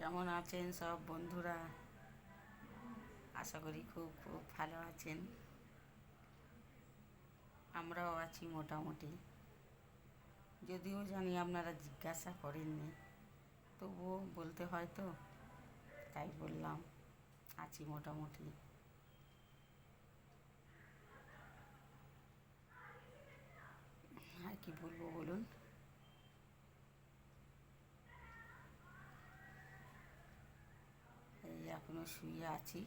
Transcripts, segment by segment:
কেমন আছেন সব বন্ধুরা? আশা করি খুব খুব ভালো আছেন। আমরাও আছি মোটামুটি, যদিও জানি আপনারা জিজ্ঞাসা করেননি, তবুও বলতে হয় তো, তাই বললাম আছি মোটামুটি। আর কি বলবো বলুন। এই এখনও শুয়ে আছি,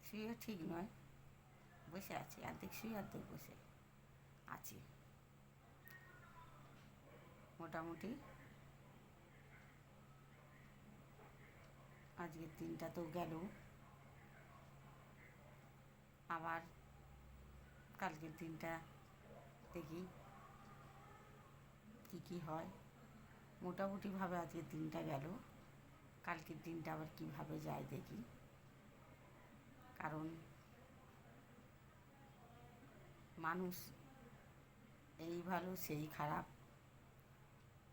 শুয়ে ঠিক নয়, বসে আছি, অর্ধেক শুয়ে অর্ধেক বসে আছি মোটামুটি। আজকের দিনটা তো গেল, আবার কালকের দিনটা দেখি কী কী হয়। মোটামুটিভাবে আজকের দিনটা গেল, কালকের দিনটা আবার কীভাবে যায় দেখি। কারণ মানুষ এই ভালো সেই খারাপ,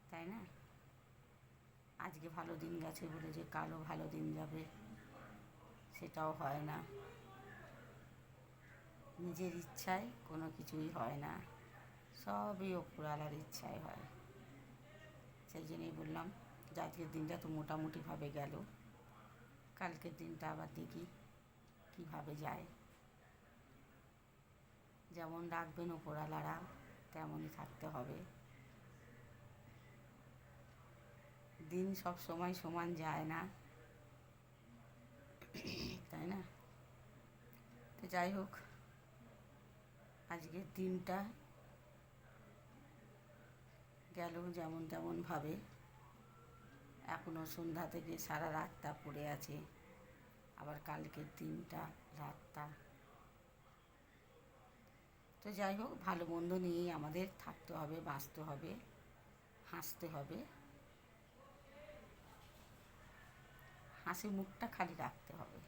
তাই না? আজকে ভালো দিন গেছে বলে যে কালও ভালো দিন যাবে সেটাও হয় না। নিজের ইচ্ছায় কোনো কিছুই হয় না, সবই ওপরওয়ালার ইচ্ছায় হয়। সেই জন্যই বললাম যে আজকের দিনটা তো মোটামুটিভাবে গেল, কালকের দিনটা আবার দেখি কীভাবে যায়। যেমন রাখবেন ওপরওয়ালারা তেমনই থাকতে হবে। দিন সব সময় সমান যায় না, তাই না? তো যাই হোক, আজকের দিনটা গেল যেমন তেমনভাবে। এখনও সন্ধ্যা থেকে সারা রাতটা পড়ে আছে, আবার কালকের দিনটা রাতটা। তো যাই হোক, ভালো মন্দ নিয়েই আমাদের থাকতে হবে, বাঁচতে হবে, হাসতে হবে, হাসি মুখটা খালি রাখতে হবে।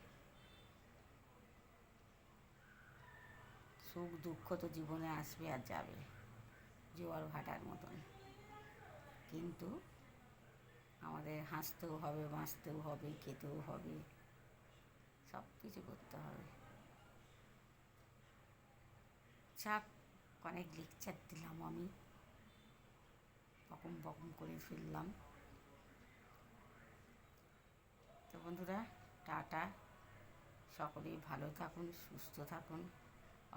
সুখ দুঃখ তো জীবনে আসবে আর যাবে, জোয়ার ভাটার মতন, কিন্তু আমাদের হাসতেও হবে, বাঁচতেও হবে, খেতেও হবে, সব কিছু করতে হবে। যাক, অনেক লেকচার দিলাম আমি, বকম বকম করে ফেললাম। তো বন্ধুরা, টাটা, সকলেই ভালো থাকুন, সুস্থ থাকুন,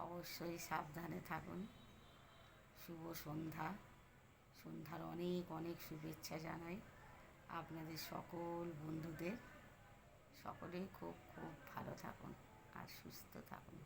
অবশ্যই সাবধানে থাকুন। শুভ সন্ধ্যা, সন্ধ্যার অনেক অনেক শুভেচ্ছা জানাই আপনাদের সকল বন্ধুদের। সকলেই খুব খুব ভালো থাকুন আর সুস্থ থাকুন।